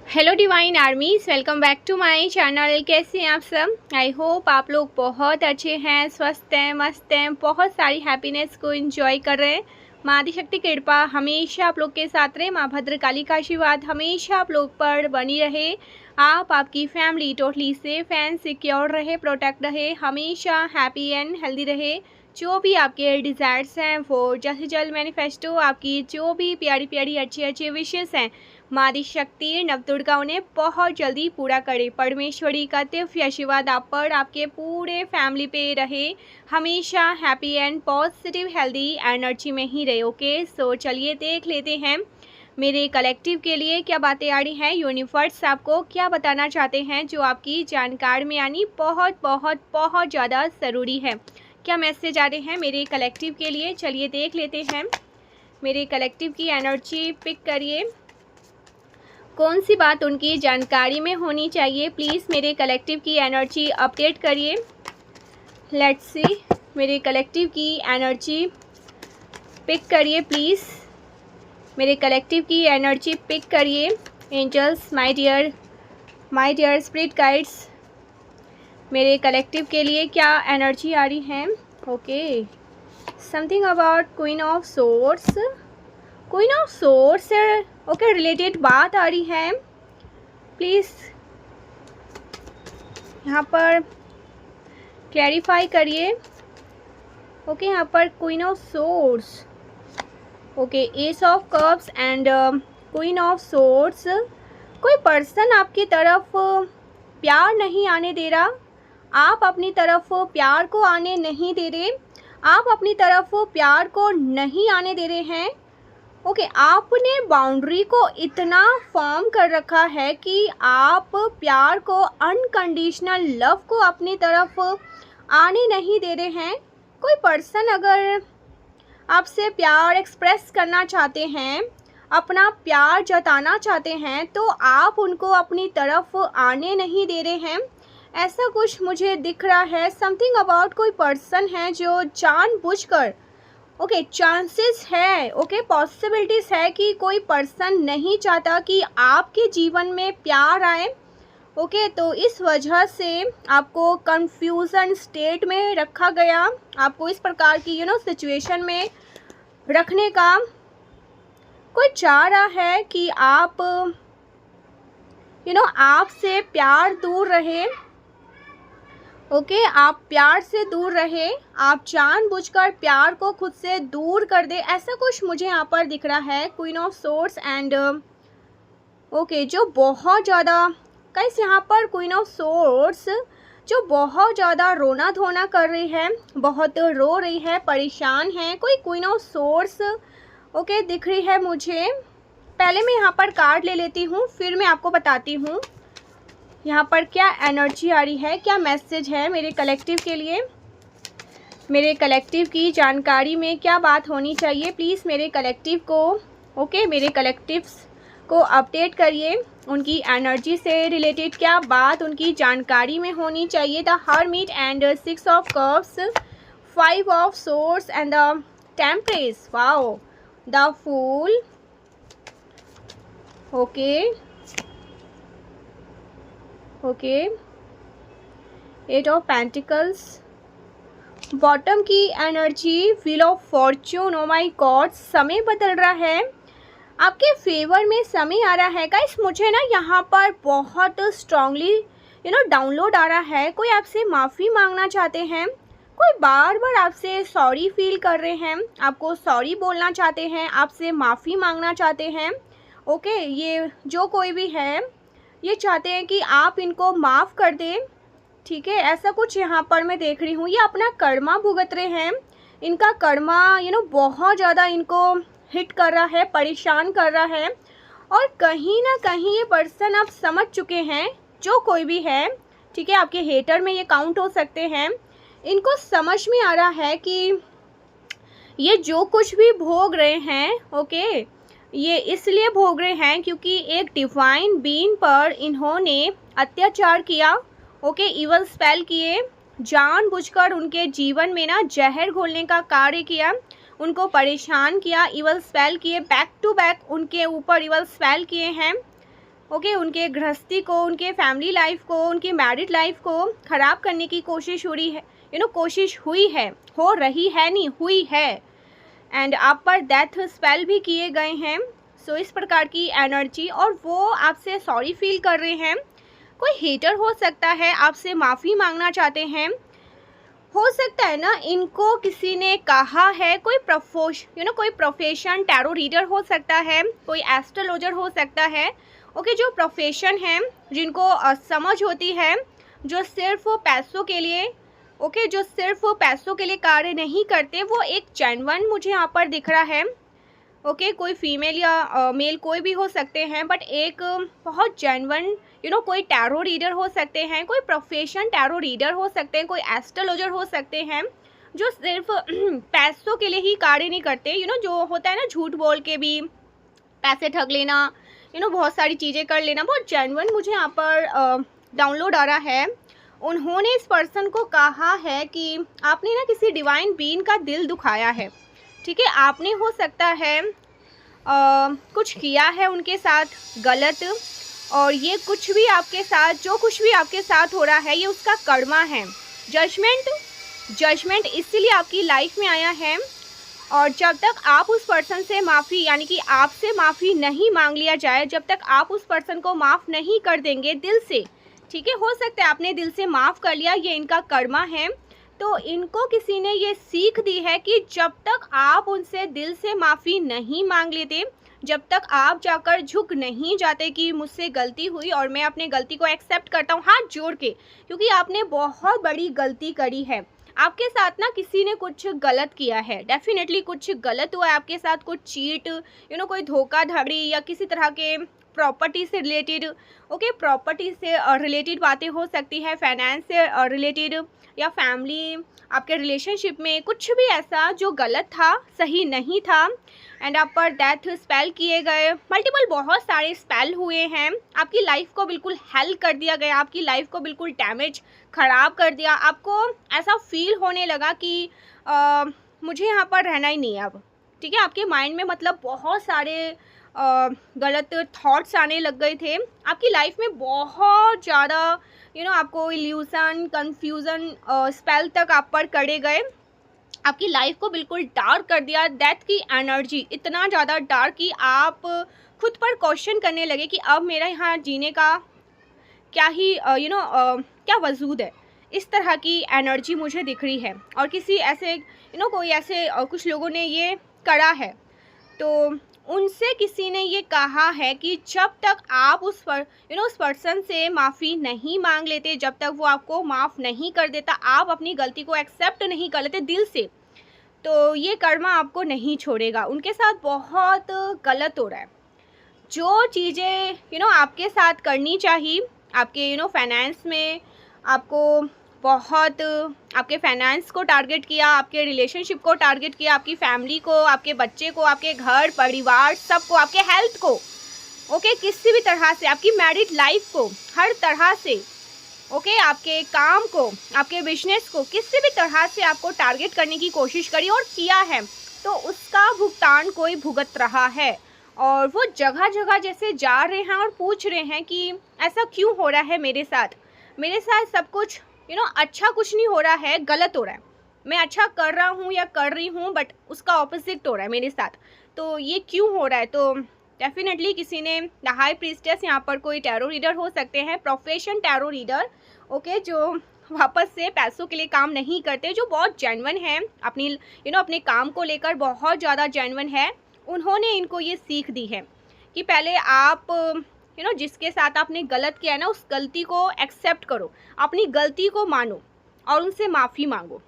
Hello divine armies, welcome back to my channel. कैसे हैं आप सब? आई होप आप लोग बहुत अच्छे हैं, स्वस्थ हैं, मस्त हैं, बहुत सारी हैप्पीनेस को एंजॉय कर रहे हैं। माँ आदिशक्ति की कृपा हमेशा आप लोग के साथ रहे। माँ भद्रकाली का आशीर्वाद हमेशा आप लोग पर बनी रहे। आप आपकी family totally safe and secure रहे, प्रोटेक्ट रहे, हमेशा हैप्पी एंड हेल्दी रहे। जो भी आपके डिज़ायर्स हैं वो जल्द से जल्द मैनिफेस्टो, आपकी जो भी प्यारी प्यारी अच्छी अच्छी विशेष हैं माँ आदिशक्ति नवदुर्गा उन्हें बहुत जल्दी पूरा करे। परमेश्वरी का दिव्य आशीर्वाद आप पर, आपके पूरे फैमिली पे रहे, हमेशा happy and positive healthy energy में ही रहे। ओके, सो चलिए देख लेते हैं मेरे कलेक्टिव के लिए क्या बातें आ रही हैं। यूनिवर्स आपको क्या बताना चाहते हैं जो आपकी जानकारी में आनी बहुत बहुत बहुत ज़्यादा ज़रूरी है। क्या मैसेज आ रहे हैं मेरे कलेक्टिव के लिए, चलिए देख लेते हैं। मेरे कलेक्टिव की एनर्जी पिक करिए, कौन सी बात उनकी जानकारी में होनी चाहिए। प्लीज़ मेरे कलेक्टिव की एनर्जी अपडेट करिए। लेट्स सी, मेरे कलेक्टिव की एनर्जी पिक करिए प्लीज़। मेरे कलेक्टिव की एनर्जी पिक करिए। Angels, my dear spirit guides, मेरे कलेक्टिव के लिए क्या एनर्जी आ रही है। Okay, something about queen of swords. क्वीन ऑफ सोर्ड्स से ओके रिलेटेड बात आ रही है। प्लीज़ यहाँ पर क्लैरिफाई करिए। ओके, यहाँ पर queen of swords, okay, S of cups and queen of swords. कोई पर्सन आपकी तरफ प्यार नहीं आने दे रहा, आप अपनी तरफ प्यार को आने नहीं दे रहे, आप अपनी तरफ प्यार को नहीं आने दे रहे हैं। ओके, आपने बाउंड्री को इतना फॉर्म कर रखा है कि आप प्यार को, अनकंडीशनल लव को अपनी तरफ आने नहीं दे रहे हैं। कोई पर्सन अगर आपसे प्यार एक्सप्रेस करना चाहते हैं, अपना प्यार जताना चाहते हैं, तो आप उनको अपनी तरफ आने नहीं दे रहे हैं। ऐसा कुछ मुझे दिख रहा है। समथिंग अबाउट कोई पर्सन है जो जानबूझकर, ओके, चांसेस है, ओके, पॉसिबिलिटीज़ है कि कोई पर्सन नहीं चाहता कि आपके जीवन में प्यार आए। ओके, तो इस वजह से आपको कंफ्यूजन स्टेट में रखा गया, आपको इस प्रकार की सिचुएशन में रखने का कोई चाह रहा है कि आप आपसे प्यार दूर रहे। ओके, आप प्यार से दूर रहे, आप जानबूझकर प्यार को खुद से दूर कर दे, ऐसा कुछ मुझे यहाँ पर दिख रहा है। Queen of swords and okay, जो बहुत ज़्यादा गाइस यहाँ पर क्वीन ऑफ सोर्ड्स जो बहुत ज़्यादा रोना धोना कर रही है, बहुत रो रही है, परेशान है। कोई क्वीन ऑफ सोर्ड्स ओके दिख रही है मुझे। पहले मैं यहाँ पर कार्ड ले लेती हूँ, फिर मैं आपको बताती हूँ यहाँ पर क्या एनर्जी आ रही है, क्या मैसेज है मेरे कलेक्टिव के लिए। मेरे कलेक्टिव की जानकारी में क्या बात होनी चाहिए। प्लीज़ मेरे कलेक्टिव को, ओके, मेरे कलेक्टिव्स को अपडेट करिए। उनकी एनर्जी से रिलेटेड क्या बात उनकी जानकारी में होनी चाहिए। The hermit and 6 of cups, 5 of swords and the temperance, wow, the fool, okay, 8 of pentacles, bottom की energy, wheel of fortune. Oh my god, समय बदल रहा है, आपके फेवर में समय आ रहा है। गाइस मुझे ना यहाँ पर बहुत स्ट्रांगली डाउनलोड आ रहा है। कोई आपसे माफ़ी मांगना चाहते हैं, कोई बार बार आपसे सॉरी फील कर रहे हैं, आपको सॉरी बोलना चाहते हैं, आपसे माफ़ी मांगना चाहते हैं। ओके, ये जो कोई भी है ये चाहते हैं कि आप इनको माफ़ कर दें। ठीक है, ऐसा कुछ यहाँ पर मैं देख रही हूँ। ये अपना कर्मा भुगत रहे हैं, इनका कर्मा बहुत ज़्यादा इनको हिट कर रहा है, परेशान कर रहा है। और कहीं ना कहीं ये पर्सन आप समझ चुके हैं, जो कोई भी है, ठीक है, आपके हेटर में ये काउंट हो सकते हैं। इनको समझ में आ रहा है कि ये जो कुछ भी भोग रहे हैं, ओके, ये इसलिए भोग रहे हैं क्योंकि एक डिवाइन बीइंग पर इन्होंने अत्याचार किया। ओके, इवल स्पेल किए, जानबूझकर उनके जीवन में ना जहर घोलने का कार्य किया, उनको परेशान किया, इवल स्पेल किए, बैक टू बैक उनके ऊपर इवल स्पेल किए हैं। ओके, उनके गृहस्थी को, उनके फैमिली लाइफ को, उनकी मैरिड लाइफ को ख़राब करने की कोशिश हो रही है, कोशिश हुई है, हो रही है नहीं, हुई है। एंड आप पर डेथ स्पेल भी किए गए हैं। सो इस प्रकार की एनर्जी, और वो आपसे सॉरी फील कर रहे हैं। कोई हेटर हो सकता है, आपसे माफ़ी मांगना चाहते हैं। हो सकता है ना इनको किसी ने कहा है, कोई कोई प्रोफेशन, टैरो रीडर हो सकता है, कोई एस्ट्रोलॉजर हो सकता है। ओके, जो प्रोफेशन है, जिनको समझ होती है, जो सिर्फ पैसों के लिए, जो सिर्फ पैसों के लिए कार्य नहीं करते, वो एक जेन्युइन मुझे यहाँ पर दिख रहा है। कोई फीमेल या मेल कोई भी हो सकते हैं, बट एक बहुत जेन्युइन कोई टैरो रीडर हो सकते हैं, कोई प्रोफेशन टैरो रीडर हो सकते हैं, कोई एस्ट्रोलॉजर हो सकते हैं, जो सिर्फ पैसों के लिए ही कार्य नहीं करते। जो होता है ना, झूठ बोल के भी पैसे ठग लेना, बहुत सारी चीज़ें कर लेना। बहुत जेन्युइन मुझे यहाँ पर डाउनलोड आ रहा है। उन्होंने इस पर्सन को कहा है कि आपने ना किसी डिवाइन बीइंग का दिल दुखाया है, ठीक है। आपने हो सकता है कुछ किया है उनके साथ गलत, और ये कुछ भी आपके साथ, जो कुछ भी आपके साथ हो रहा है, ये उसका कर्मा है। जजमेंट इसीलिए आपकी लाइफ में आया है। और जब तक आप उस पर्सन से माफ़ी, यानी कि आपसे माफ़ी नहीं मांग लिया जाए, जब तक आप उस पर्सन को माफ़ नहीं कर देंगे दिल से, ठीक है, हो सकता है आपने दिल से माफ़ कर लिया, ये इनका कर्मा है। तो इनको किसी ने ये सीख दी है कि जब तक आप उनसे दिल से माफ़ी नहीं मांग लेते, जब तक आप जाकर झुक नहीं जाते कि मुझसे गलती हुई और मैं अपने गलती को एक्सेप्ट करता हूँ हाथ जोड़ के, क्योंकि आपने बहुत बड़ी गलती करी है। आपके साथ ना किसी ने कुछ गलत किया है, डेफिनेटली कुछ गलत हुआ है आपके साथ, कुछ चीट, कोई धोखाधड़ी, या किसी तरह के प्रॉपर्टी से रिलेटेड, प्रॉपर्टी से रिलेटेड बातें हो सकती है, फाइनेंस से रिलेटेड, या फैमिली, आपके रिलेशनशिप में कुछ भी ऐसा जो गलत था, सही नहीं था। एंड आप पर डेथ स्पेल किए गए, मल्टीपल बहुत सारे स्पेल हुए हैं, आपकी लाइफ को बिल्कुल हेल कर दिया गया, आपकी लाइफ को बिल्कुल डैमेज, ख़राब कर दिया। आपको ऐसा फील होने लगा कि मुझे यहाँ पर रहना ही नहीं है अब, ठीक है। आपके माइंड में मतलब बहुत सारे गलत थॉट्स आने लग गए थे। आपकी लाइफ में बहुत ज़्यादा आपको इल्यूज़न, कन्फ्यूज़न स्पेल तक आप पर करे गए। आपकी लाइफ को बिल्कुल डार्क कर दिया। डेथ की एनर्जी इतना ज़्यादा डार्क कि आप खुद पर क्वेश्चन करने लगे कि अब मेरा यहाँ जीने का क्या ही क्या वजूद है। इस तरह की एनर्जी मुझे दिख रही है। और किसी ऐसे कोई ऐसे कुछ लोगों ने ये करा है, तो उनसे किसी ने ये कहा है कि जब तक आप उस पर्सन से माफ़ी नहीं मांग लेते, जब तक वो आपको माफ़ नहीं कर देता, आप अपनी गलती को एक्सेप्ट नहीं कर लेते दिल से, तो ये कर्मा आपको नहीं छोड़ेगा। उनके साथ बहुत गलत हो रहा है। जो चीज़ें आपके साथ करनी चाहिए, आपके फाइनेंस में आपको बहुत आपके फाइनेंस को टारगेट किया, आपके रिलेशनशिप को टारगेट किया, आपकी फैमिली को, आपके बच्चे को, आपके घर परिवार सबको, आपके हेल्थ को, किसी भी तरह से, आपकी मैरिड लाइफ को, हर तरह से, आपके काम को, आपके बिजनेस को, किसी भी तरह से आपको टारगेट करने की कोशिश करी और किया है, तो उसका भुगतान कोई भुगत रहा है। और वो जगह जगह जैसे जा रहे हैं और पूछ रहे हैं कि ऐसा क्यों हो रहा है मेरे साथ सब कुछ अच्छा कुछ नहीं हो रहा है, गलत हो रहा है। मैं अच्छा कर रहा हूँ या कर रही हूँ, बट उसका ऑपोजिट हो रहा है मेरे साथ, तो ये क्यों हो रहा है। तो डेफिनेटली किसी ने, द हाई प्रीस्टेस यहाँ पर कोई टैरो रीडर हो सकते हैं, प्रोफेशन टैरो रीडर, जो वापस से पैसों के लिए काम नहीं करते, जो बहुत जेन्युइन है, अपनी अपने काम को लेकर बहुत ज़्यादा जेन्युइन है। उन्होंने इनको ये सीख दी है कि पहले आप जिसके साथ आपने गलत किया है ना, उस गलती को एक्सेप्ट करो, अपनी गलती को मानो और उनसे माफ़ी मांगो।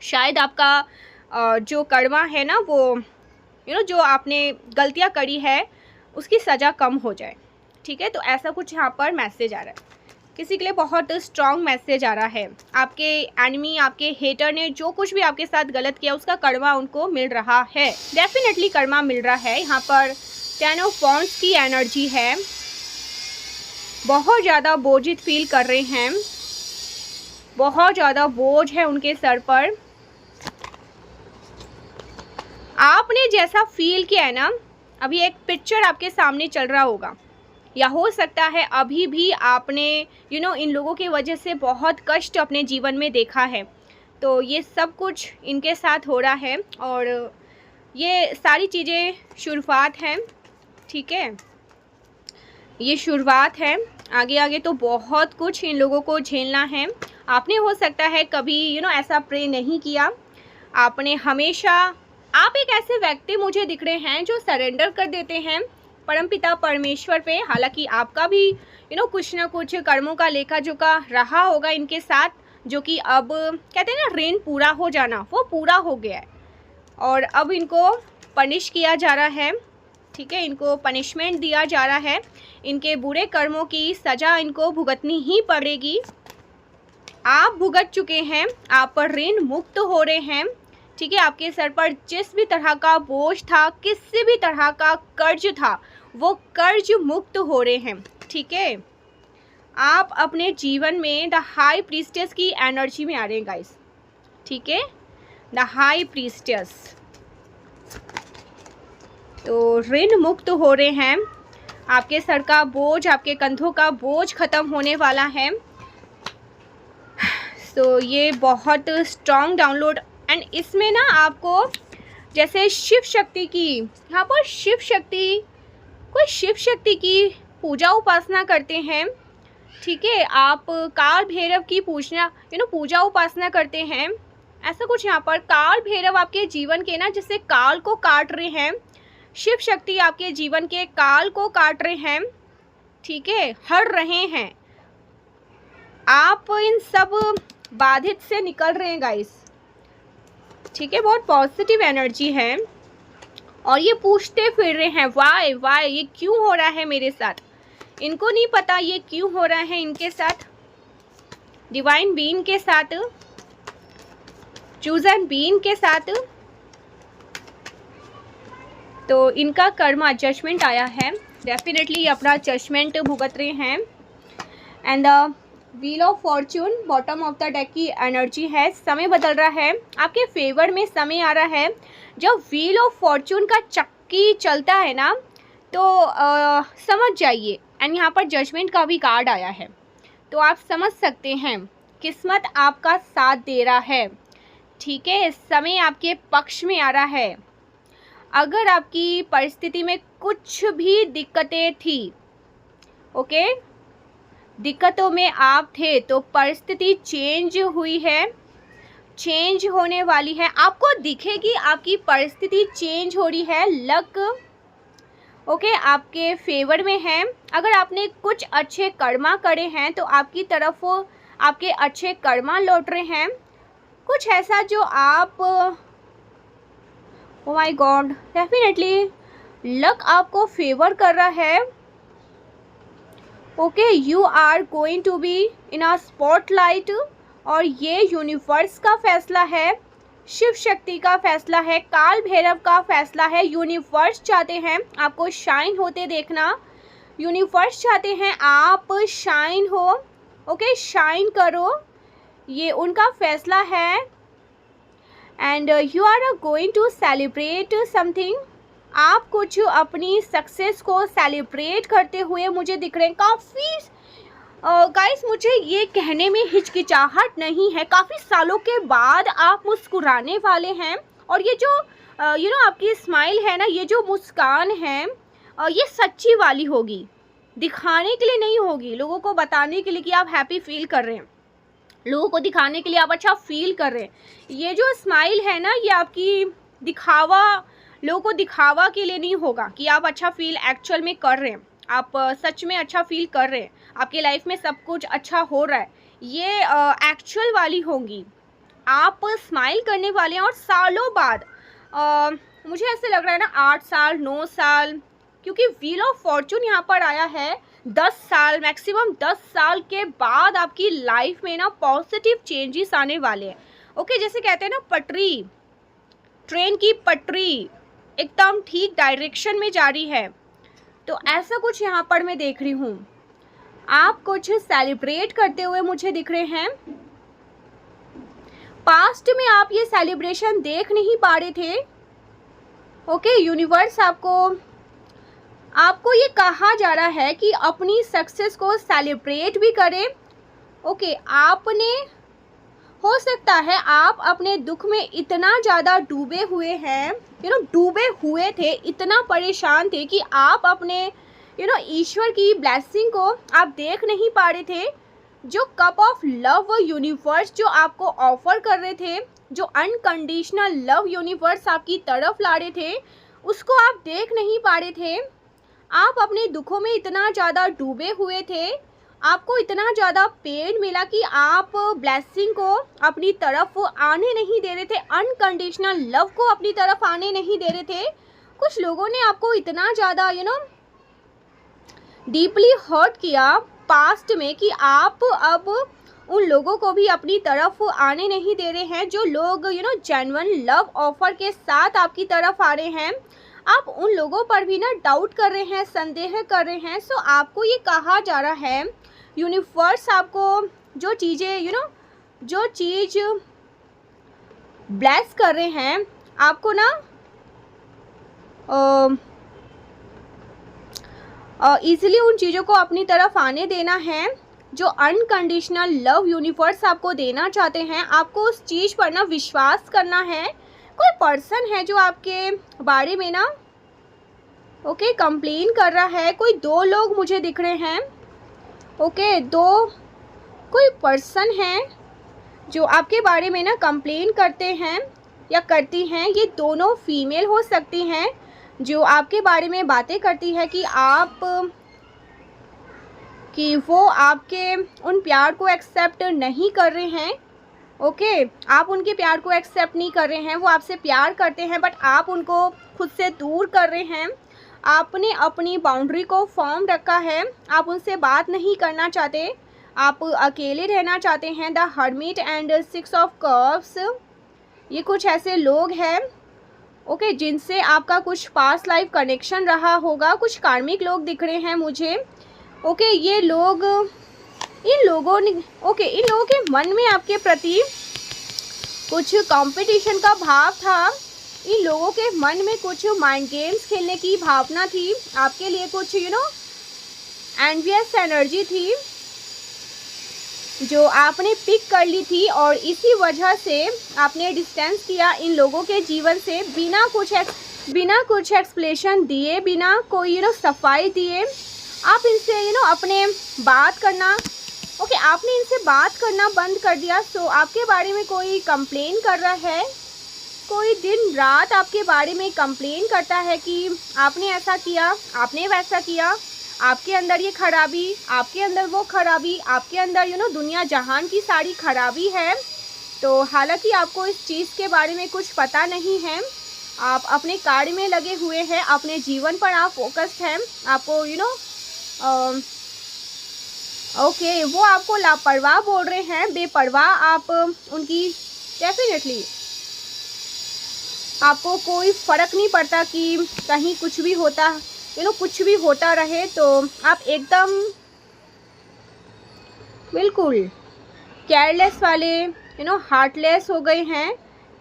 शायद आपका जो कर्मा है ना, वो जो आपने गलतियां करी है उसकी सज़ा कम हो जाए, ठीक है। तो ऐसा कुछ यहाँ पर मैसेज आ रहा है। किसी के लिए बहुत स्ट्रॉन्ग मैसेज आ रहा है। आपके एनिमी, आपके हेटर ने जो कुछ भी आपके साथ गलत किया, उसका कर्मा उनको मिल रहा है, डेफिनेटली कर्मा मिल रहा है। यहाँ पर 10 ऑफ वॉन्ड्स की एनर्जी है। बहुत ज़्यादा बोझित फील कर रहे हैं, बहुत ज़्यादा बोझ है उनके सर पर। आपने जैसा फील किया है ना, अभी एक पिक्चर आपके सामने चल रहा होगा या हो सकता है अभी भी आपने इन लोगों की वजह से बहुत कष्ट अपने जीवन में देखा है। तो ये सब कुछ इनके साथ हो रहा है और ये सारी चीज़ें शुरुआत हैं, ठीक है, ये शुरुआत है। आगे आगे तो बहुत कुछ इन लोगों को झेलना है। आपने हो सकता है कभी ऐसा प्रे नहीं किया, आपने हमेशा, आप एक ऐसे व्यक्ति मुझे दिख रहे हैं जो सरेंडर कर देते हैं परमपिता परमेश्वर पे। हालांकि आपका भी कुछ ना कुछ कर्मों का लेखा जोखा रहा होगा इनके साथ, जो कि अब कहते हैं ना ऋण पूरा हो जाना, वो पूरा हो गया है और अब इनको पनिश किया जा रहा है, ठीक है, इनको पनिशमेंट दिया जा रहा है। इनके बुरे कर्मों की सज़ा इनको भुगतनी ही पड़ेगी। आप भुगत चुके हैं, आप पर ऋण मुक्त हो रहे हैं, ठीक है। आपके सर पर जिस भी तरह का बोझ था, किसी भी तरह का कर्ज था, वो कर्ज मुक्त हो रहे हैं, ठीक है। आप अपने जीवन में द हाई प्रीस्टेस की एनर्जी में आ रहे हैं गाइस, ठीक है, द हाई प्रीस्टेस। तो ऋण मुक्त हो रहे हैं, आपके सर का बोझ, आपके कंधों का बोझ खत्म होने वाला है। तो ये बहुत स्ट्रॉन्ग डाउनलोड, एंड इसमें ना आपको जैसे शिव शक्ति की, यहाँ पर शिव शक्ति, कोई शिव शक्ति की पूजा उपासना करते हैं, ठीक है, आप काल भैरव की पूजा उपासना करते हैं, ऐसा कुछ यहाँ पर। काल भैरव आपके जीवन के ना जैसे काल को काट रहे हैं, शिव शक्ति आपके जीवन के काल को काट रहे हैं, ठीक है, हर रहे हैं। आप इन सब बाधित से निकल रहे हैं गाइस, ठीक है, बहुत पॉजिटिव एनर्जी है। और ये पूछते फिर रहे हैं वाई वाई, ये क्यों हो रहा है मेरे साथ। इनको नहीं पता ये क्यों हो रहा है इनके साथ, डिवाइन बीइंग के साथ, चूजन बीइंग के साथ। तो इनका कर्मा जजमेंट आया है, डेफिनेटली अपना जजमेंट भुगत रहे हैं। And the wheel of Fortune bottom of the deck की एनर्जी है, समय बदल रहा है, आपके फेवर में समय आ रहा है। जब व्हील ऑफ फॉर्चून का चक्की चलता है ना, तो समझ जाइए। एंड यहाँ पर जजमेंट का भी कार्ड आया है, तो आप समझ सकते हैं किस्मत आपका साथ दे रहा है, ठीक है, समय आपके पक्ष में आ रहा है। अगर आपकी परिस्थिति में कुछ भी दिक्कतें थी, ओके, दिक्कतों में आप थे, तो परिस्थिति चेंज हुई है, चेंज होने वाली है। आपको दिखेगी आपकी परिस्थिति चेंज हो रही है, लक ओके आपके फेवर में है। अगर आपने कुछ अच्छे कर्मा करे हैं तो आपकी तरफ आपके अच्छे कर्मा लौट रहे हैं। कुछ ऐसा जो आप, oh my god, definitely luck आपको फेवर कर रहा है। Okay, you are going to be in a spotlight, और ये यूनिवर्स का फैसला है, शिव शक्ति का फैसला है, काल भैरव का फैसला है। यूनिवर्स चाहते हैं आपको शाइन होते देखना, यूनिवर्स चाहते हैं आप शाइन हो, ओके, शाइन करो, ये उनका फैसला है। And you are going to celebrate something, आप कुछ अपनी सक्सेस को सेलिब्रेट करते हुए मुझे दिख रहे हैं। काफ़ी गाइस मुझे ये कहने में हिचकिचाहट नहीं है, काफ़ी सालों के बाद आप मुस्कुराने वाले हैं। और ये जो आपकी स्माइल है ना, ये जो मुस्कान है, ये सच्ची वाली होगी, दिखाने के लिए नहीं होगी, लोगों को बताने के लिए कि आप हैप्पी फील कर रहे हैं, लोगों को दिखाने के लिए आप अच्छा फील कर रहे हैं। ये जो स्माइल है ना, ये आपकी दिखावा, लोगों को दिखावा के लिए नहीं होगा कि आप अच्छा फील एक्चुअल में कर रहे हैं, आप सच में अच्छा फील कर रहे हैं, आपके लाइफ में सब कुछ अच्छा हो रहा है, ये एक्चुअल वाली होंगी। आप स्माइल करने वाले हैं। और सालों बाद मुझे ऐसे लग रहा है ना, 8 साल 9 साल, क्योंकि व्हील ऑफ फॉर्चून यहाँ पर आया है, 10 साल, मैक्सिमम 10 साल के बाद आपकी लाइफ में ना पॉजिटिव चेंजेस आने वाले हैं। ओके, जैसे कहते हैं ना, पटरी, ट्रेन की पटरी एकदम ठीक डायरेक्शन में जा रही है, तो ऐसा कुछ यहाँ पर मैं देख रही हूँ। आप कुछ सेलिब्रेट करते हुए मुझे दिख रहे हैं। पास्ट में आप ये सेलिब्रेशन देख नहीं पा रहे थे। ओके, यूनिवर्स आपको आपको ये कहा जा रहा है कि अपनी सक्सेस को सेलिब्रेट भी करें। ओके, आपने, हो सकता है आप अपने दुख में इतना ज़्यादा डूबे हुए हैं, डूबे हुए थे, इतना परेशान थे कि आप अपने ईश्वर की ब्लेसिंग को आप देख नहीं पा रहे थे। जो कप ऑफ लव यूनिवर्स जो आपको ऑफर कर रहे थे, जो अनकंडीशनल लव यूनिवर्स आपकी तरफ ला रहे थे, उसको आप देख नहीं पा रहे थे। आप अपने दुखों में इतना ज़्यादा डूबे हुए थे, आपको इतना ज़्यादा पेन मिला कि आप ब्लेसिंग को अपनी तरफ आने नहीं दे रहे थे, अनकंडीशनल लव को अपनी तरफ आने नहीं दे रहे थे। कुछ लोगों ने आपको इतना ज़्यादा डीपली हर्ट किया पास्ट में कि आप अब उन लोगों को भी अपनी तरफ आने नहीं दे रहे हैं। जो लोग जेन्युइन लव ऑफर के साथ आपकी तरफ आ रहे हैं, आप उन लोगों पर भी डाउट कर रहे हैं, संदेह कर रहे हैं। सो आपको ये कहा जा रहा है, यूनिवर्स आपको जो चीज़ें जो चीज़ ब्लेस कर रहे हैं, आपको ईजिली उन चीज़ों को अपनी तरफ आने देना है। जो अनकंडीशनल लव यूनिवर्स आपको देना चाहते हैं, आपको उस चीज़ पर विश्वास करना है। कोई पर्सन है जो आपके बारे में ओके कंप्लेन कर रहा है। कोई 2 लोग मुझे दिख रहे हैं। ओके, 2 कोई पर्सन है जो आपके बारे में कंप्लेन करते हैं या करती हैं। ये दोनों फीमेल हो सकती हैं जो आपके बारे में बातें करती है कि वो आपके उन प्यार को एक्सेप्ट नहीं कर रहे हैं। ओके, आप उनके प्यार को एक्सेप्ट नहीं कर रहे हैं। वो आपसे प्यार करते हैं बट आप उनको खुद से दूर कर रहे हैं। आपने अपनी बाउंड्री को फॉर्म रखा है, आप उनसे बात नहीं करना चाहते, आप अकेले रहना चाहते हैं। The hermit and 6 of cups, ये कुछ ऐसे लोग हैं ओके जिनसे आपका कुछ पास्ट लाइफ कनेक्शन रहा होगा। कुछ कार्मिक लोग दिख रहे हैं मुझे। ओके, ये लोग, इन लोगों के मन में आपके प्रति कुछ कंपटीशन का भाव था। इन लोगों के मन में कुछ माइंड गेम्स खेलने की भावना थी। आपके लिए कुछ एनवियस एनर्जी थी जो आपने पिक कर ली थी और इसी वजह से आपने डिस्टेंस किया इन लोगों के जीवन से, बिना कुछ एक्सप्लेनेशन दिए, बिना कोई सफाई दिए। आप इनसे अपने बात करना आपने इनसे बात करना बंद कर दिया। सो आपके बारे में कोई कंप्लेन कर रहा है, कोई दिन रात आपके बारे में कंप्लेन करता है कि आपने ऐसा किया, आपने वैसा किया, आपके अंदर ये खराबी, आपके अंदर वो खराबी, आपके अंदर दुनिया जहान की सारी खराबी है। तो हालांकि आपको इस चीज़ के बारे में कुछ पता नहीं है। आप अपने कार्य में लगे हुए हैं, अपने जीवन पर आप फोकस्ड हैं। आपको ओके, वो आपको लापरवाह बोल रहे हैं, बेपरवाह आप उनकी। डेफिनेटली आपको कोई फ़र्क नहीं पड़ता कि कहीं कुछ भी होता कुछ भी होता रहे। तो आप एकदम बिल्कुल केयरलेस वाले हार्टलेस हो गए हैं,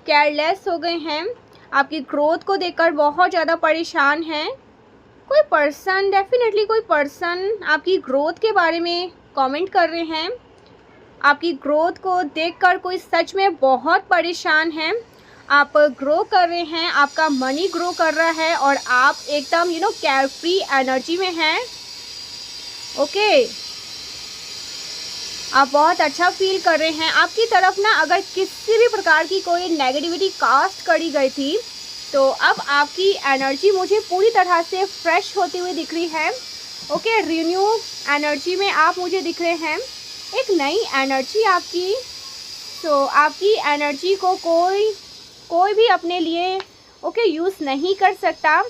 केयरलेस हो गए हैं। आपकी ग्रोथ को देखकर बहुत ज़्यादा परेशान हैं। कोई पर्सन, डेफिनेटली कोई पर्सन आपकी ग्रोथ के बारे में कमेंट कर रहे हैं। आपकी ग्रोथ को देखकर कोई सच में बहुत परेशान है। आप ग्रो कर रहे हैं, आपका मनी ग्रो कर रहा है और आप एकदम केयर फ्री एनर्जी में हैं। ओके, आप बहुत अच्छा फील कर रहे हैं। आपकी तरफ अगर किसी भी प्रकार की कोई नेगेटिविटी कास्ट करी गई थी तो अब आपकी एनर्जी मुझे पूरी तरह से फ्रेश होती हुई दिख रही है। ओके, रिन्यू एनर्जी में आप मुझे दिख रहे हैं, एक नई एनर्जी आपकी। तो आपकी एनर्जी को कोई भी अपने लिए यूज़ नहीं कर सकता।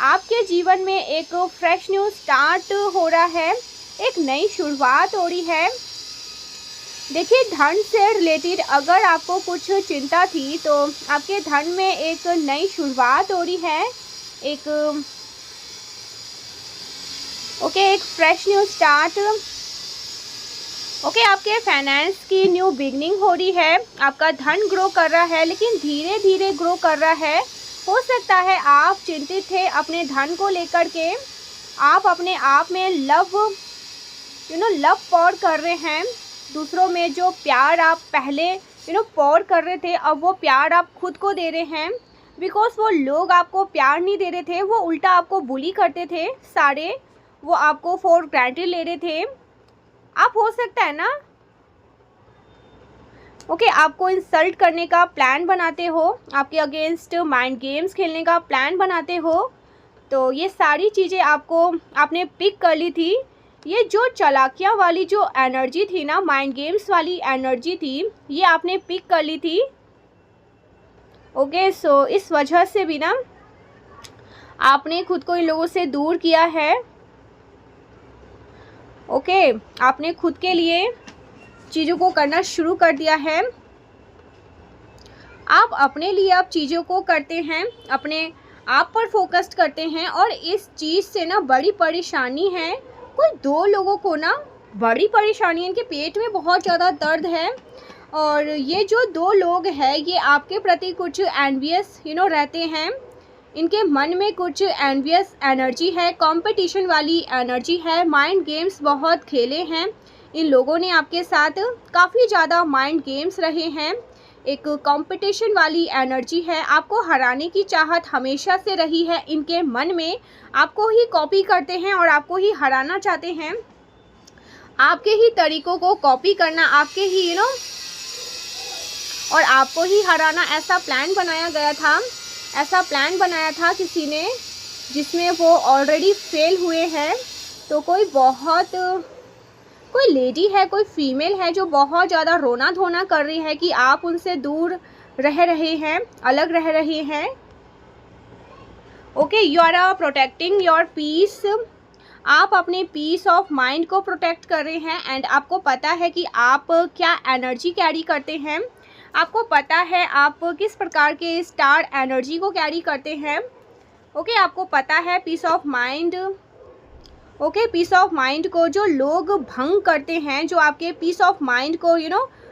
आपके जीवन में एक फ्रेश न्यू स्टार्ट हो रहा है, एक नई शुरुआत हो रही है। देखिए, धन से रिलेटेड अगर आपको कुछ चिंता थी तो आपके धन में एक नई शुरुआत हो रही है, एक फ्रेश न्यू स्टार्ट। आपके फाइनेंस की न्यू बिगनिंग हो रही है। आपका धन ग्रो कर रहा है, लेकिन धीरे धीरे ग्रो कर रहा है। हो सकता है आप चिंतित थे अपने धन को लेकर के, आप अपने आप में लव लव पॉर कर रहे हैं। दूसरों में जो प्यार आप पहले पॉर कर रहे थे, अब वो प्यार आप खुद को दे रहे हैं। बिकॉज वो लोग आपको प्यार नहीं दे रहे थे, वो उल्टा आपको बुली करते थे सारे, वो आपको फॉर ग्रांटेड ले रहे थे। आप हो सकता है ना आपको इंसल्ट करने का प्लान बनाते हो, आपके अगेंस्ट माइंड गेम्स खेलने का प्लान बनाते हो। तो ये सारी चीज़ें आपने पिक कर ली थी। ये जो चालाकियाँ वाली जो एनर्जी थी ना, माइंड गेम्स वाली एनर्जी थी, ये आपने पिक कर ली थी। सो इस वजह से भी ना आपने खुद को इन लोगों से दूर किया है। आपने खुद के लिए चीज़ों को करना शुरू कर दिया है। आप अपने लिए अब चीज़ों को करते हैं, अपने आप पर फोकस्ड करते हैं। और इस चीज़ से ना बड़ी परेशानी है, कोई 2 लोगों को ना बड़ी परेशानी है, इनके पेट में बहुत ज़्यादा दर्द है। और ये जो 2 लोग हैं ये आपके प्रति कुछ एनवियस रहते हैं। इनके मन में कुछ एनवियस एनर्जी है, कंपटीशन वाली एनर्जी है। माइंड गेम्स बहुत खेले हैं इन लोगों ने आपके साथ, काफ़ी ज़्यादा माइंड गेम्स रहे हैं। एक कंपटीशन वाली एनर्जी है, आपको हराने की चाहत हमेशा से रही है इनके मन में। आपको ही कॉपी करते हैं और आपको ही हराना चाहते हैं। आपके ही तरीक़ों को कॉपी करना, आपके ही और आपको ही हराना, ऐसा प्लान बनाया गया था। ऐसा प्लान बनाया था किसी ने, जिसमें वो ऑलरेडी फेल हुए हैं। तो कोई लेडी है, कोई फीमेल है जो बहुत ज़्यादा रोना धोना कर रही है कि आप उनसे दूर रह रहे हैं, अलग रह रहे हैं। You are protecting your peace. आप अपने पीस ऑफ माइंड को प्रोटेक्ट कर रहे हैं। एंड आपको पता है कि आप क्या एनर्जी कैरी करते हैं, आपको पता है आप किस प्रकार के स्टार एनर्जी को कैरी करते हैं। आपको पता है peace of mind. Peace of mind को जो लोग भंग करते हैं, जो आपके पीस ऑफ माइंड को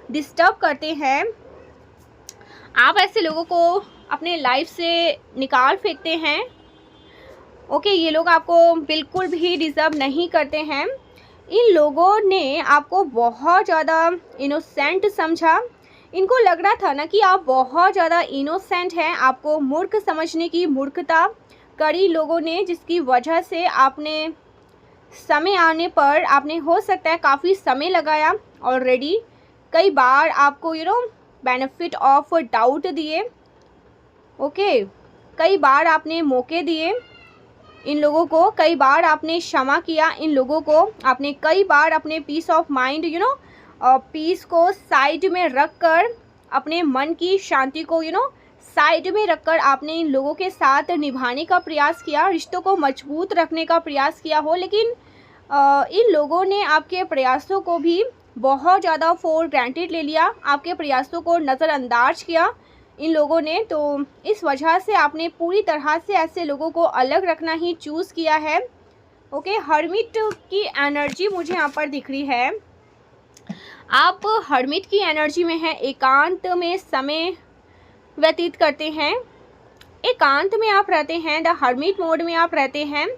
डिस्टर्ब करते हैं, आप ऐसे लोगों को अपने लाइफ से निकाल फेंकते हैं। ये लोग आपको बिल्कुल भी डिज़र्व नहीं करते हैं। इन लोगों ने आपको बहुत ज़्यादा इनोसेंट समझा। इनको लग रहा था ना कि आप बहुत ज़्यादा इनोसेंट हैं। आपको मूर्ख समझने की मूर्खता करी लोगों ने, जिसकी वजह से आपने समय आने पर आपने हो सकता है काफ़ी समय लगाया ऑलरेडी। कई बार आपको बेनिफिट ऑफ डाउट दिए। कई बार आपने मौके दिए इन लोगों को, कई बार आपने क्षमा किया इन लोगों को। आपने कई बार अपने पीस ऑफ माइंड पीस को साइड में रखकर, अपने मन की शांति को साइड में रखकर आपने इन लोगों के साथ निभाने का प्रयास किया, रिश्तों को मजबूत रखने का प्रयास किया हो। लेकिन इन लोगों ने आपके प्रयासों को भी बहुत ज़्यादा फॉर ग्रांटेड ले लिया, आपके प्रयासों को नज़रअंदाज किया इन लोगों ने। तो इस वजह से आपने पूरी तरह से ऐसे लोगों को अलग रखना ही चूज़ किया है। हर्मिट की एनर्जी मुझे यहाँ पर दिख रही है। आप हर्मिट की एनर्जी में हैं, एकांत में समय व्यतीत करते हैं, एकांत में आप रहते हैं, द हर्मिट मोड में आप रहते हैं।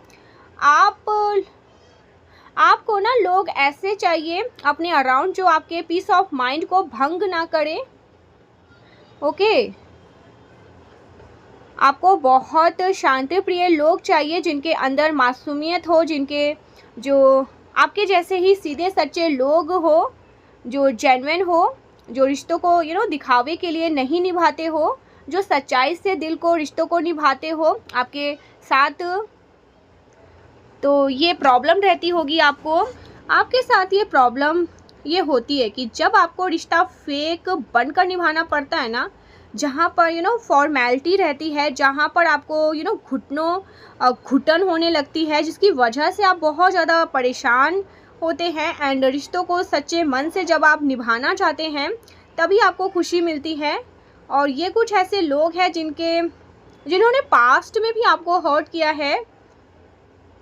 आपको ना लोग ऐसे चाहिए अपने अराउंड जो आपके पीस ऑफ माइंड को भंग ना करे। आपको बहुत शांति प्रिय लोग चाहिए, जिनके अंदर मासूमियत हो, जो आपके जैसे ही सीधे सच्चे लोग हो, जो जेन्युइन हो, जो रिश्तों को दिखावे के लिए नहीं निभाते हो, जो सच्चाई से दिल को रिश्तों को निभाते हो आपके साथ। तो ये प्रॉब्लम रहती होगी आपके साथ। ये प्रॉब्लम ये होती है कि जब आपको रिश्ता फेक बनकर निभाना पड़ता है ना, जहाँ पर फॉर्मेलिटी रहती है, जहाँ पर आपको घुटन होने लगती है, जिसकी वजह से आप बहुत ज़्यादा परेशान होते हैं। एंड रिश्तों को सच्चे मन से जब आप निभाना चाहते हैं तभी आपको खुशी मिलती है। और ये कुछ ऐसे लोग हैं जिन्होंने पास्ट में भी आपको हर्ट किया है।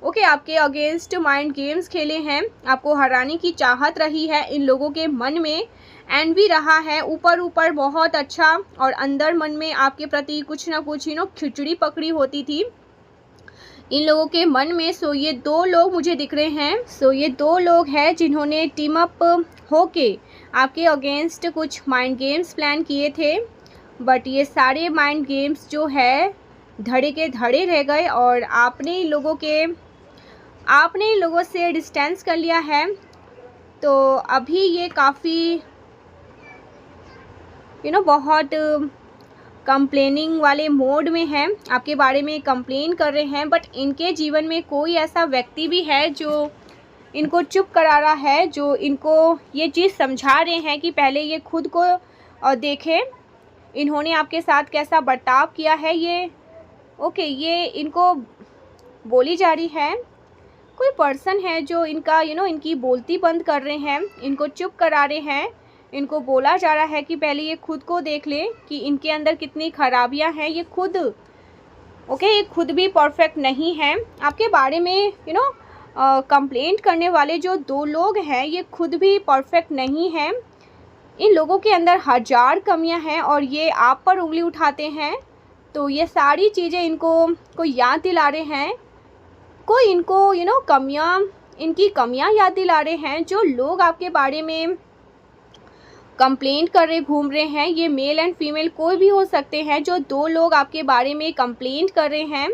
आपके अगेंस्ट माइंड गेम्स खेले हैं, आपको हराने की चाहत रही है इन लोगों के मन में, एंड भी रहा है ऊपर बहुत अच्छा, और अंदर मन में आपके प्रति कुछ ना कुछ खिचड़ी पकड़ी होती थी। इन लोगों के मन में। सो ये दो लोग मुझे दिख रहे हैं। सो ये दो लोग हैं जिन्होंने टीम अप होके आपके अगेंस्ट कुछ माइंड गेम्स प्लान किए थे, बट ये सारे माइंड गेम्स जो है धड़े के धड़े रह गए और आपने इन लोगों से डिस्टेंस कर लिया है। तो अभी ये काफ़ी बहुत कंप्लेनिंग वाले मोड में हैं, आपके बारे में कंप्लेन कर रहे हैं, बट इनके जीवन में कोई ऐसा व्यक्ति भी है जो इनको चुप करा रहा है, जो इनको ये चीज़ समझा रहे हैं कि पहले ये खुद को देखें, इन्होंने आपके साथ कैसा बर्ताव किया है। ये इनको बोली जा रही है। कोई पर्सन है जो इनका इनकी बोलती बंद कर रहे हैं, इनको चुप करा रहे हैं। इनको बोला जा रहा है कि पहले ये खुद को देख ले कि इनके अंदर कितनी खराबियां हैं। ये खुद भी परफेक्ट नहीं है। आपके बारे में कंप्लेंट करने वाले जो दो लोग हैं ये खुद भी परफेक्ट नहीं हैं। इन लोगों के अंदर 1000 कमियां हैं और ये आप पर उंगली उठाते हैं। तो ये सारी चीज़ें इनको याद दिला रहे हैं। कोई इनको इनकी कमियां याद दिला रहे हैं। जो लोग आपके बारे में कंप्लेंट कर रहे घूम रहे हैं, ये मेल एंड फीमेल कोई भी हो सकते हैं। जो दो लोग आपके बारे में कंप्लेंट कर रहे हैं,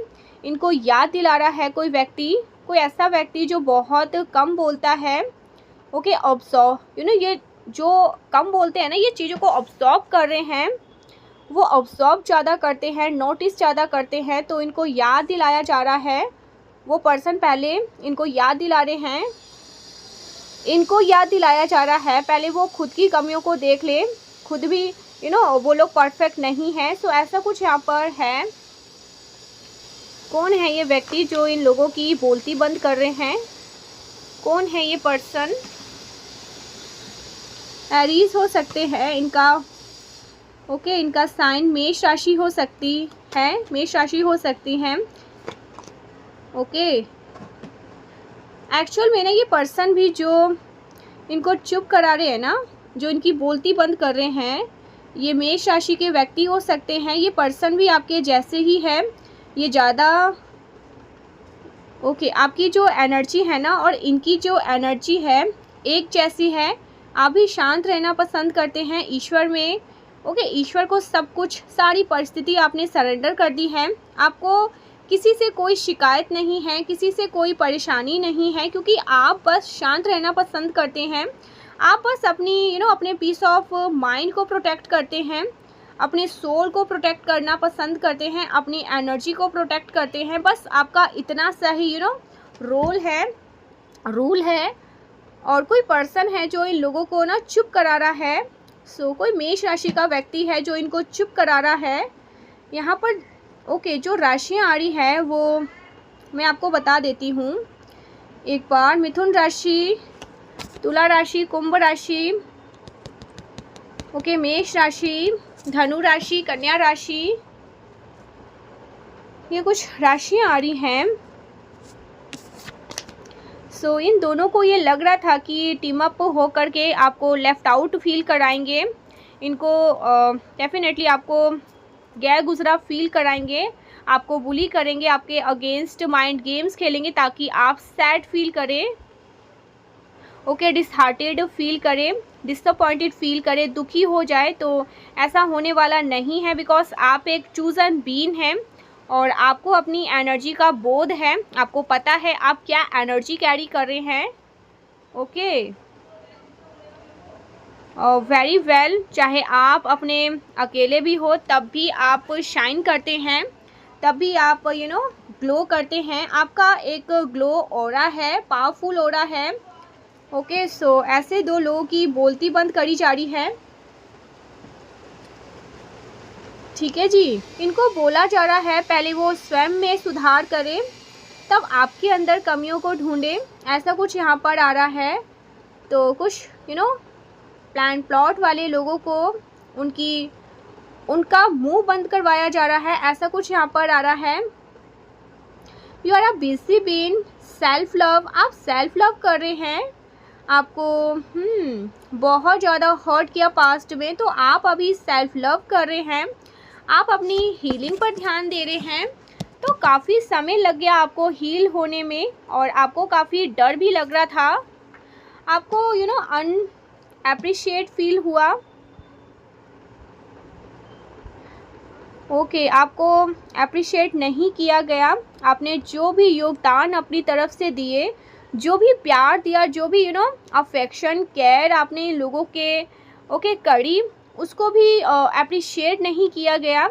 इनको याद दिला रहा है कोई ऐसा व्यक्ति जो बहुत कम बोलता है। ओके, ऑब्जर्व ये जो कम बोलते हैं ना, ये चीज़ों को ऑब्जर्व कर रहे हैं। वो ऑब्जर्व ज़्यादा करते हैं, नोटिस ज़्यादा करते हैं। तो इनको याद दिलाया जा रहा है, वो पर्सन पहले इनको याद दिला रहे हैं। इनको याद दिलाया जा रहा है पहले वो खुद की कमियों को देख ले, खुद भी वो लोग परफेक्ट नहीं है। सो ऐसा कुछ यहाँ पर है। कौन है ये व्यक्ति जो इन लोगों की बोलती बंद कर रहे हैं? कौन है ये पर्सन? एरीज हो सकते हैं इनका। ओके, इनका साइन मेष राशि हो सकती है, मेष राशि हो सकती है। ओके, एक्चुअल में ना ये पर्सन भी जो इनको चुप करा रहे हैं ना, जो इनकी बोलती बंद कर रहे हैं, ये मेष राशि के व्यक्ति हो सकते हैं। ये पर्सन भी आपके जैसे ही है। ये ज़्यादा आपकी जो एनर्जी है ना और इनकी जो एनर्जी है एक जैसी है। आप भी शांत रहना पसंद करते हैं ईश्वर में। ईश्वर को सब कुछ, सारी परिस्थिति आपने सरेंडर कर दी है। आपको किसी से कोई शिकायत नहीं है, किसी से कोई परेशानी नहीं है, क्योंकि आप बस शांत रहना पसंद करते हैं। आप बस अपनी अपने पीस ऑफ माइंड को प्रोटेक्ट करते हैं, अपने सोल को प्रोटेक्ट करना पसंद करते हैं, अपनी एनर्जी को प्रोटेक्ट करते हैं। बस आपका इतना सा ही रूल है। और कोई पर्सन है जो इन लोगों को ना चुप करा रहा है। सो कोई मेष राशि का व्यक्ति है जो इनको चुप करा रहा है। यहाँ पर जो राशियाँ आ रही है वो मैं आपको बता देती हूँ एक बार। मिथुन राशि, तुला राशि, कुंभ राशि, मेष राशि, धनु राशि, कन्या राशि, ये कुछ राशियाँ आ रही हैं। सो इन दोनों को ये लग रहा था कि टीम अप हो करके आपको लेफ़्ट आउट फील कराएंगे। इनको डेफिनेटली आपको गैर गुजरा फील कराएंगे, आपको बुली करेंगे, आपके अगेंस्ट माइंड गेम्स खेलेंगे ताकि आप सैड फील करें, डिसहार्टेड फील करें, डिसअपॉइंटेड फील करें, दुखी हो जाए। तो ऐसा होने वाला नहीं है, बिकॉज आप एक चूज़न बीन हैं और आपको अपनी एनर्जी का बोध है। आपको पता है आप क्या एनर्जी कैरी कर रहे हैं। वेरी वेल, चाहे आप अपने अकेले भी हो तब भी आप शाइन करते हैं, तब भी आप ग्लो करते हैं। आपका एक ग्लो ऑरा है, पावरफुल ऑरा है। सो ऐसे दो लोगों की बोलती बंद करी जा रही है। ठीक है जी, इनको बोला जा रहा है पहले वो स्वयं में सुधार करें, तब आपके अंदर कमियों को ढूंढें। ऐसा कुछ यहाँ पर आ रहा है। तो कुछ प्लान प्लॉट वाले लोगों को उनका मुंह बंद करवाया जा रहा है। ऐसा कुछ यहाँ पर आ रहा है। You are a busy being self love, आप सेल्फ लव कर रहे हैं। आपको बहुत ज़्यादा हर्ट किया पास्ट में, तो आप अभी सेल्फ लव कर रहे हैं। आप अपनी हीलिंग पर ध्यान दे रहे हैं। तो काफ़ी समय लग गया आपको हील होने में और आपको काफ़ी डर भी लग रहा था, आपको अनएप्रिशिएट फील हुआ। ओके, आपको अप्रिशिएट नहीं किया गया। आपने जो भी योगदान अपनी तरफ से दिए, जो भी प्यार दिया, जो भी अफेक्शन केयर आपने इन लोगों के करी, उसको भी अप्रिशिएट नहीं किया गया,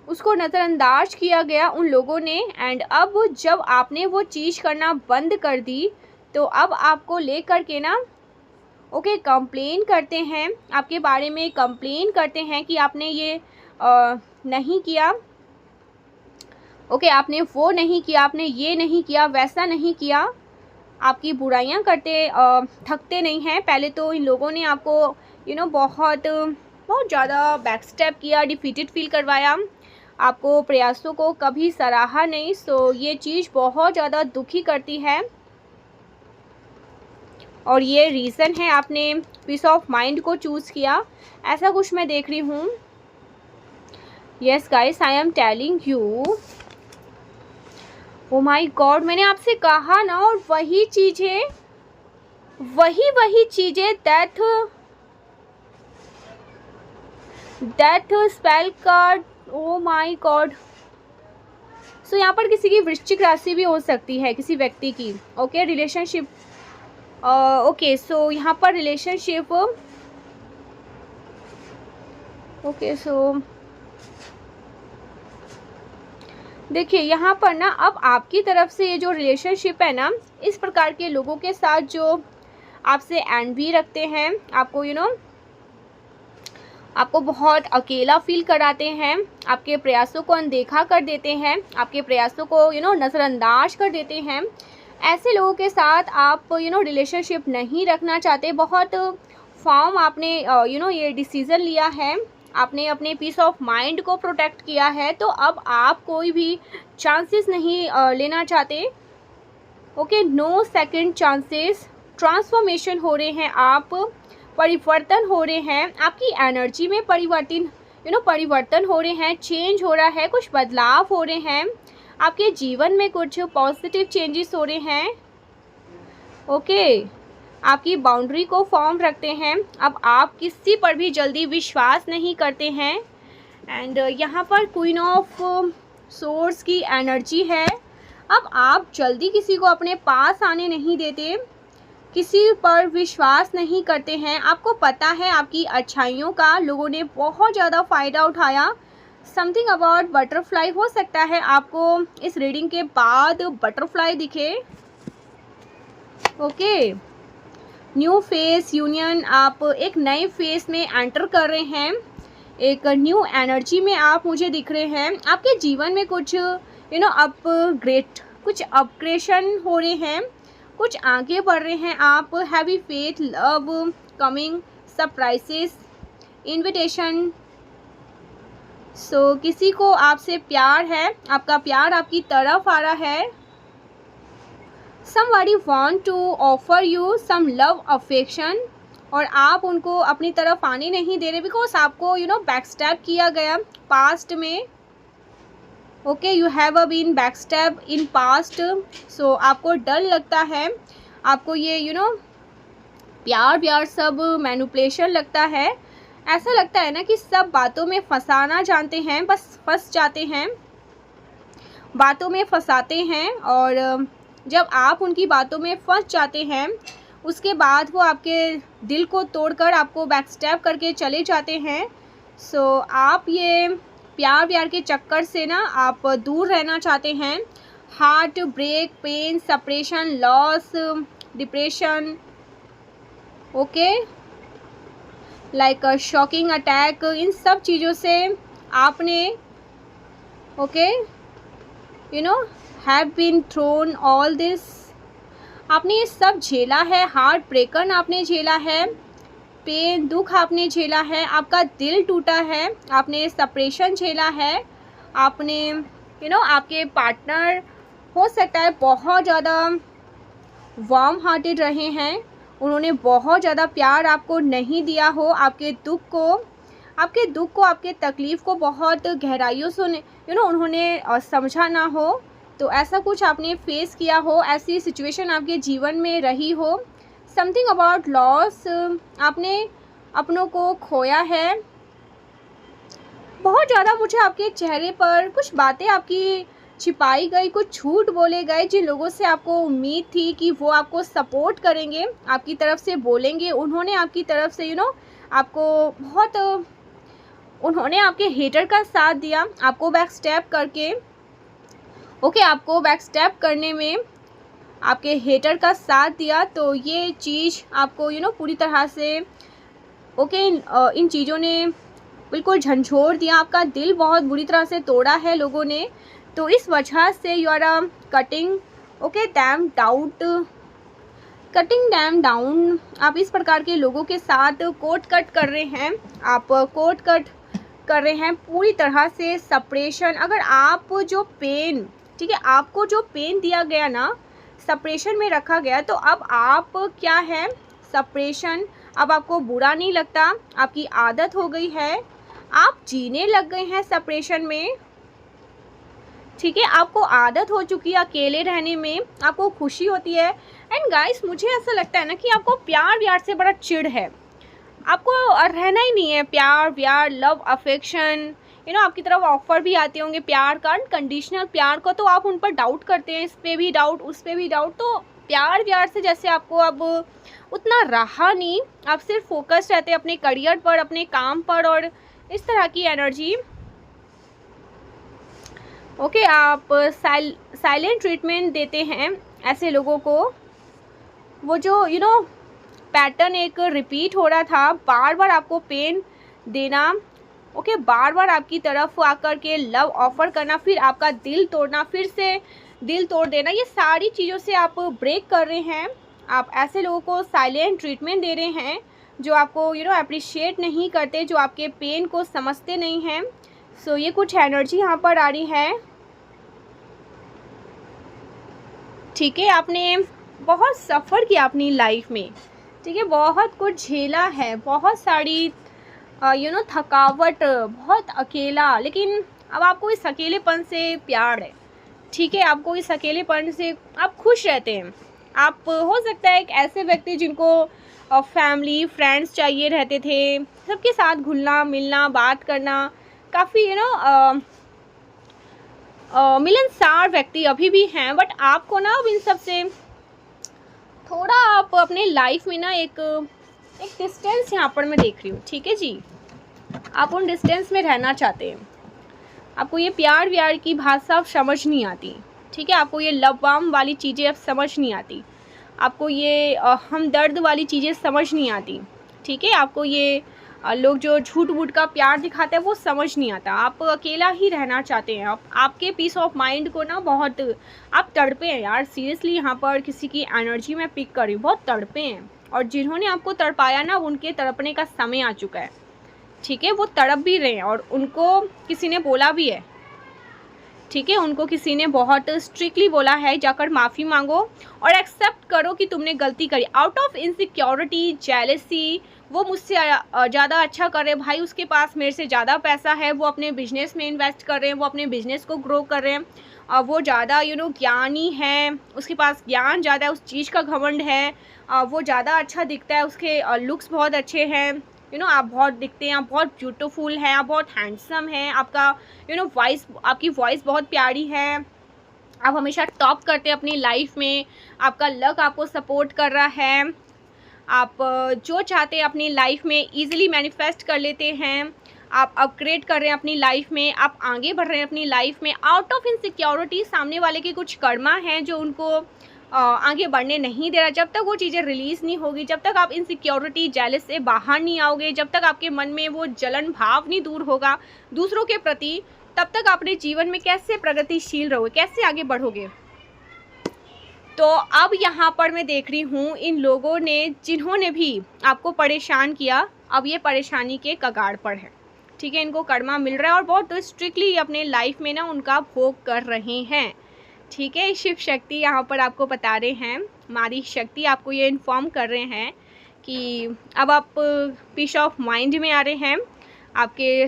उसको नज़रअंदाज किया गया उन लोगों ने। एंड अब जब आपने वो चीज़ करना बंद कर दी, तो अब आपको लेकर के कंप्लेन करते हैं, आपके बारे में कंप्लेन करते हैं कि आपने ये नहीं किया, आपने वो नहीं किया, आपने ये नहीं किया, वैसा नहीं किया। आपकी बुराइयां करते थकते नहीं हैं। पहले तो इन लोगों ने आपको बहुत ज़्यादा बैकस्टेप किया, डिफीटेड फील करवाया, आपको प्रयासों को कभी सराहा नहीं। सो ये चीज़ बहुत ज़्यादा दुखी करती है और ये रीज़न है आपने पीस ऑफ माइंड को चूज़ किया, ऐसा कुछ मैं देख रही हूँ। Yes guys, I am telling you. Oh my god, मैंने आपसे कहा ना, और वही चीज़ें death spell card. Oh my god. So यहाँ पर किसी की वृश्चिक राशि भी हो सकती है, किसी व्यक्ति की। Okay, relationship. ओके, सो यहाँ पर रिलेशनशिप। ओके, सो देखिए यहाँ पर ना, अब आपकी तरफ से ये जो रिलेशनशिप है ना, इस प्रकार के लोगों के साथ जो आपसे एनवी रखते हैं, आपको आपको बहुत अकेला फील कराते हैं, आपके प्रयासों को अनदेखा कर देते हैं, आपके प्रयासों को नज़रअंदाज कर देते हैं, ऐसे लोगों के साथ आप रिलेशनशिप नहीं रखना चाहते। बहुत फॉर्म आपने ये डिसीज़न लिया है, आपने अपने पीस ऑफ माइंड को प्रोटेक्ट किया है, तो अब आप कोई भी चांसेस नहीं लेना चाहते। Okay, no second chances. Transformation हो रहे हैं, आप परिवर्तन हो रहे हैं, आपकी एनर्जी में परिवर्तन हो रहे हैं, चेंज हो रहा है, कुछ बदलाव हो रहे हैं, आपके जीवन में कुछ पॉजिटिव चेंजेस हो रहे हैं। ओके, आपकी बाउंड्री को फॉर्म रखते हैं, अब आप किसी पर भी जल्दी विश्वास नहीं करते हैं। एंड यहाँ पर क्वीन ऑफ सोर्स की एनर्जी है। अब आप जल्दी किसी को अपने पास आने नहीं देते, किसी पर विश्वास नहीं करते हैं। आपको पता है आपकी अच्छाइयों का लोगों ने बहुत ज़्यादा फ़ायदा उठाया। समथिंग अबाउट बटरफ्लाई, हो सकता है आपको इस रीडिंग के बाद बटरफ्लाई दिखे। ओके, न्यू फेस यूनियन, आप एक नए फेस में एंटर कर रहे हैं, एक न्यू एनर्जी में आप मुझे दिख रहे हैं। आपके जीवन में कुछ कुछ अपग्रेशन हो रहे हैं, कुछ आगे बढ़ रहे हैं आप। Heavy faith, love, coming, surprises, invitation. So किसी को आपसे प्यार है, आपका प्यार आपकी तरफ आ रहा है। Somebody want to offer you some love affection, और आप उनको अपनी तरफ आने नहीं दे रहे, बिकॉज आपको बैकस्टैप किया गया पास्ट में। Okay, you have been backstabbed in past. So आपको डर लगता है, आपको ये प्यार सब मैनिपुलेशन लगता है। ऐसा लगता है ना कि सब बातों में फंसाना जानते हैं, बस फंस जाते हैं, बातों में फंसाते हैं, और जब आप उनकी बातों में फंस जाते हैं, उसके बाद वो आपके दिल को तोड़कर आपको बैकस्टैप करके चले जाते हैं। सो आप ये प्यार के चक्कर से ना आप दूर रहना चाहते हैं। Heart break, pain, separation, loss, depression, okay, like shocking attack, इन सब चीज़ों से आपने have been thrown all this, आपने ये सब झेला है। हार्ट ब्रेकन आपने झेला है, पेन, दुख आपने झेला है, आपका दिल टूटा है, आपने सेपरेशन झेला है, आपने आपके पार्टनर हो सकता है बहुत ज़्यादा वार्म हार्टेड रहे हैं, उन्होंने बहुत ज़्यादा प्यार आपको नहीं दिया हो, आपके दुख को आपके दुख को, आपके तकलीफ़ को बहुत गहराइयों से उन्होंने समझा ना हो, तो ऐसा कुछ आपने फेस किया हो, ऐसी सिचुएशन आपके जीवन में रही हो, समथिंग अबाउट लॉस, आपने अपनों को खोया है। बहुत ज़्यादा मुझे आपके चेहरे पर कुछ बातें आपकी छिपाई गई, कुछ झूठ बोले गए, जिन लोगों से आपको उम्मीद थी कि वो आपको सपोर्ट करेंगे, आपकी तरफ से बोलेंगे, उन्होंने आपकी तरफ से आपको बहुत, उन्होंने आपके हेटर का साथ दिया, आपको बैक स्टेप करके, ओके, आपको बैक स्टेप करने में आपके हेटर का साथ दिया। तो ये चीज़ आपको पूरी तरह से ओके, इन चीज़ों ने बिल्कुल झंझोर दिया, आपका दिल बहुत बुरी तरह से तोड़ा है लोगों ने। तो इस वजह से you are cutting okay them doubt, cutting them down. आप इस प्रकार के लोगों के साथ कोट कट कर रहे हैं, आप कोट कट कर रहे हैं पूरी तरह से सेपरेशन। अगर आप जो पेन, ठीक है, आपको जो पेन दिया गया ना, सेपरेशन में रखा गया, तो अब आप क्या है, सेपरेशन अब आपको बुरा नहीं लगता, आपकी आदत हो गई है, आप जीने लग गए हैं सेपरेशन में, ठीक है, आपको आदत हो चुकी है अकेले रहने में, आपको खुशी होती है। एंड गाइस, मुझे ऐसा लगता है ना कि आपको प्यार व्यार से बड़ा चिढ़ है, आपको रहना ही नहीं है प्यार व्यार, लव अफेक्शन, आपकी तरफ ऑफर भी आते होंगे प्यार का, अनकंडीशनल प्यार का, तो आप उन पर डाउट करते हैं, इस पर भी डाउट, उस पर भी डाउट। तो प्यार व्यार से जैसे आपको अब उतना रहा नहीं, आप सिर्फ फोकस रहते हैं अपने करियर पर, अपने काम पर, और इस तरह की एनर्जी। ओके, आप साइलेंट ट्रीटमेंट देते हैं ऐसे लोगों को। वो जो पैटर्न एक रिपीट हो रहा था, बार बार आपको पेन देना, ओके, बार बार आपकी तरफ आकर के लव ऑफर करना, फिर आपका दिल तोड़ना, फिर से दिल तोड़ देना, ये सारी चीज़ों से आप ब्रेक कर रहे हैं। आप ऐसे लोगों को साइलेंट ट्रीटमेंट दे रहे हैं जो आपको अप्रिशिएट नहीं करते, जो आपके पेन को समझते नहीं हैं। सो ये कुछ एनर्जी यहाँ पर आ रही है, ठीक है। आपने बहुत सफ़र किया अपनी लाइफ में, ठीक है, बहुत कुछ झेला है, बहुत सारी थकावट, बहुत अकेला, लेकिन अब आपको इस अकेलेपन से प्यार है, ठीक है, आपको इस अकेलेपन से आप खुश रहते हैं। आप हो सकता है एक ऐसे व्यक्ति जिनको फैमिली फ्रेंड्स चाहिए रहते थे, सबके साथ घुलना मिलना बात करना, काफ़ी मिलनसार व्यक्ति अभी भी हैं, बट आपको ना अब इन सब से थोड़ा आप अपने लाइफ में ना एक डिस्टेंस यहाँ पर मैं देख रही हूँ, ठीक है जी, आप उन डिस्टेंस में रहना चाहते हैं। आपको ये प्यार व्यार की भाषा अब समझ नहीं आती, ठीक है, आपको ये लव वाम वाली चीज़ें अब समझ नहीं आती, आपको ये हमदर्द वाली चीज़ें समझ नहीं आती, ठीक है, आपको ये लोग जो झूठ वूठ का प्यार दिखाते हैं वो समझ नहीं आता, आप अकेला ही रहना चाहते हैं। आपके पीस ऑफ माइंड को ना बहुत आप तड़पे हैं यार, सीरियसली यहाँ पर किसी की एनर्जी मैं पिक कर रही हूँ, बहुत तड़पे हैं, और जिन्होंने आपको तड़पाया ना उनके तड़पने का समय आ चुका है, ठीक है, वो तड़प भी रहे हैं, और उनको किसी ने बोला भी है, ठीक है, उनको किसी ने बहुत स्ट्रिक्टली बोला है जाकर माफ़ी मांगो और एक्सेप्ट करो कि तुमने गलती करी। आउट ऑफ इनसिक्योरिटी, जेलसी, वो मुझसे ज़्यादा अच्छा कर रहे हैं भाई, उसके पास मेरे से ज़्यादा पैसा है, वो अपने बिजनेस में इन्वेस्ट कर रहे हैं, वो अपने बिजनेस को ग्रो कर रहे हैं, वो ज़्यादा ज्ञानी है, उसके पास ज्ञान ज़्यादा है, उस चीज़ का घमंड है, वो ज़्यादा अच्छा दिखता है, उसके लुक्स बहुत अच्छे हैं, आप बहुत दिखते हैं, आप बहुत ब्यूटीफुल हैं, आप बहुत हैंडसम हैं, आपका वॉइस, आपकी वॉइस बहुत प्यारी है, आप हमेशा टॉप करते हैं अपनी लाइफ में, आपका लक आपको सपोर्ट कर रहा है, आप जो चाहते हैं अपनी लाइफ में इजीली मैनिफेस्ट कर लेते हैं, आप अपग्रेड कर रहे हैं अपनी लाइफ में, आप आगे बढ़ रहे हैं अपनी लाइफ में। आउट ऑफ इनसिक्योरिटी, सामने वाले के कुछ कर्मा हैं जो उनको आगे बढ़ने नहीं दे रहा। जब तक वो चीज़ें रिलीज़ नहीं होगी, जब तक आप इनसिक्योरिटी जेलस से बाहर नहीं आओगे, जब तक आपके मन में वो जलन भाव नहीं दूर होगा दूसरों के प्रति, तब तक अपने जीवन में कैसे प्रगतिशील रहोगे, कैसे आगे बढ़ोगे। तो अब यहाँ पर मैं देख रही हूँ इन लोगों ने जिन्होंने भी आपको परेशान किया, अब ये परेशानी के कगार पर है, ठीक है, इनको कर्मा मिल रहा है और बहुत स्ट्रिक्टली अपने लाइफ में ना उनका भोग कर रहे हैं, ठीक है। शिव शक्ति यहाँ पर आपको बता रहे हैं, मारी शक्ति आपको ये इन्फॉर्म कर रहे हैं कि अब आप पीस ऑफ माइंड में आ रहे हैं, आपके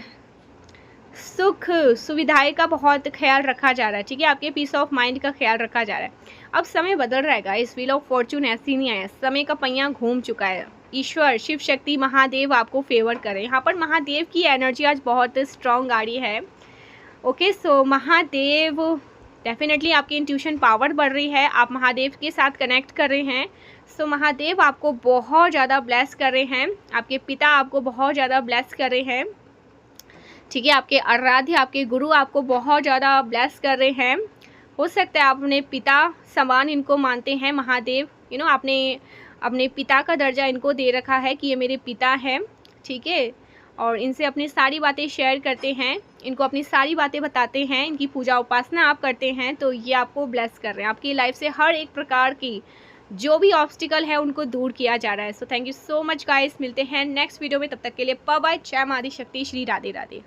सुख सुविधाएं का बहुत ख्याल रखा जा रहा है, ठीक है। आपके पीस ऑफ माइंड का ख्याल रखा जा रहा है। अब समय बदल रहेगा, इस व्हील ऑफ फॉर्चून ऐसी नहीं आया, समय का पहिया घूम चुका है। ईश्वर शिव शक्ति महादेव आपको फेवर करें। यहाँ पर महादेव की एनर्जी आज बहुत स्ट्रांग आ रही है। ओके, सो महादेव डेफिनेटली आपकी इंट्यूशन पावर बढ़ रही है, आप महादेव के साथ कनेक्ट कर रहे हैं। सो महादेव आपको बहुत ज़्यादा ब्लेस कर रहे हैं, आपके पिता आपको बहुत ज़्यादा ब्लेस कर रहे हैं, ठीक है। आपके आराध्य, आपके गुरु आपको बहुत ज़्यादा ब्लेस कर रहे हैं। हो सकता है आप अपने पिता समान इनको मानते हैं, महादेव, आपने अपने पिता का दर्जा इनको दे रखा है कि ये मेरे पिता हैं, ठीक है। और इनसे अपनी सारी बातें शेयर करते हैं, इनको अपनी सारी बातें बताते हैं, इनकी पूजा उपासना आप करते हैं, तो ये आपको ब्लेस कर रहे हैं। आपकी लाइफ से हर एक प्रकार की जो भी ऑब्स्टिकल है उनको दूर किया जा रहा है। So thank you so much guys, मिलते हैं नेक्स्ट वीडियो में, तब तक के लिए बाय बाय। जय मां आदि शक्ति, श्री राधे राधे।